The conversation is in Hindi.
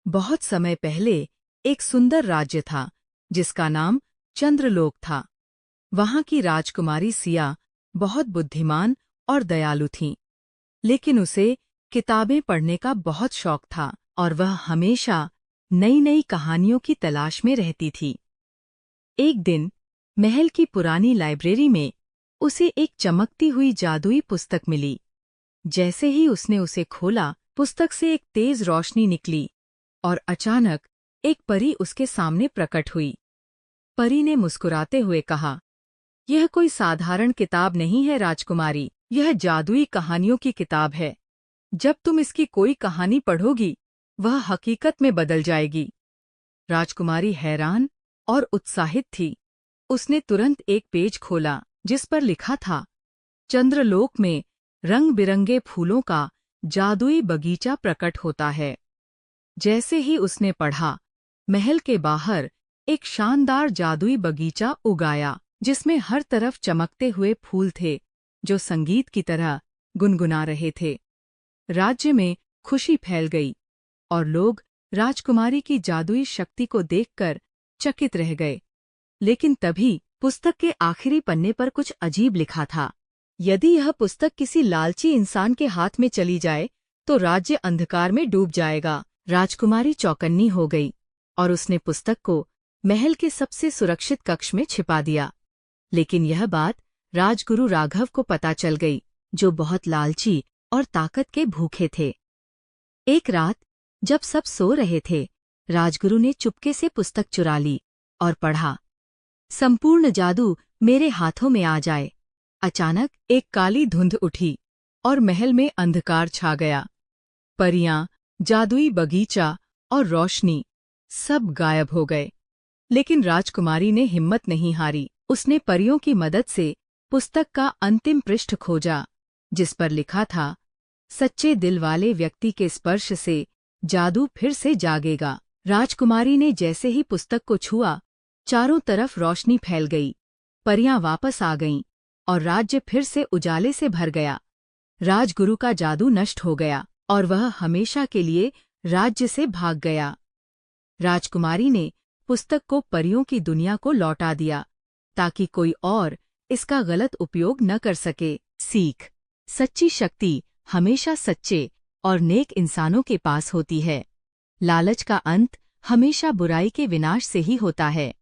बहुत समय पहले एक सुंदर राज्य था जिसका नाम चंद्रलोक था। वहां की राजकुमारी सिया बहुत बुद्धिमान और दयालु थीं, लेकिन उसे किताबें पढ़ने का बहुत शौक था और वह हमेशा नई नई कहानियों की तलाश में रहती थी। एक दिन महल की पुरानी लाइब्रेरी में उसे एक चमकती हुई जादुई पुस्तक मिली। जैसे ही उसने उसे खोला, पुस्तक से एक तेज रोशनी निकली और अचानक एक परी उसके सामने प्रकट हुई। परी ने मुस्कुराते हुए कहा, यह कोई साधारण किताब नहीं है राजकुमारी, यह जादुई कहानियों की किताब है। जब तुम इसकी कोई कहानी पढ़ोगी, वह हकीकत में बदल जाएगी। राजकुमारी हैरान और उत्साहित थी। उसने तुरंत एक पेज खोला जिस पर लिखा था, चंद्रलोक में रंग बिरंगे फूलों का जादुई बगीचा प्रकट होता है। जैसे ही उसने पढ़ा, महल के बाहर एक शानदार जादुई बगीचा उगाया जिसमें हर तरफ चमकते हुए फूल थे जो संगीत की तरह गुनगुना रहे थे। राज्य में खुशी फैल गई और लोग राजकुमारी की जादुई शक्ति को देखकर चकित रह गए। लेकिन तभी पुस्तक के आखिरी पन्ने पर कुछ अजीब लिखा था। यदि यह पुस्तक किसी लालची इंसान के हाथ में चली जाए तो राज्य अंधकार में डूब जाएगा। राजकुमारी चौकन्नी हो गई और उसने पुस्तक को महल के सबसे सुरक्षित कक्ष में छिपा दिया। लेकिन यह बात राजगुरु राघव को पता चल गई, जो बहुत लालची और ताकत के भूखे थे। एक रात जब सब सो रहे थे, राजगुरु ने चुपके से पुस्तक चुरा ली और पढ़ा, संपूर्ण जादू मेरे हाथों में आ जाए। अचानक एक काली धुंध उठी और महल में अंधकार छा गया। परियां, जादुई बगीचा और रोशनी सब गायब हो गए। लेकिन राजकुमारी ने हिम्मत नहीं हारी। उसने परियों की मदद से पुस्तक का अंतिम पृष्ठ खोजा, जिस पर लिखा था, सच्चे दिल वाले व्यक्ति के स्पर्श से जादू फिर से जागेगा। राजकुमारी ने जैसे ही पुस्तक को छुआ, चारों तरफ रोशनी फैल गई। परियां वापस आ गईं और राज्य फिर से उजाले से भर गया। राजगुरु का जादू नष्ट हो गया और वह हमेशा के लिए राज्य से भाग गया। राजकुमारी ने पुस्तक को परियों की दुनिया को लौटा दिया ताकि कोई और इसका गलत उपयोग न कर सके। सीख: सच्ची शक्ति हमेशा सच्चे और नेक इंसानों के पास होती है। लालच का अंत हमेशा बुराई के विनाश से ही होता है।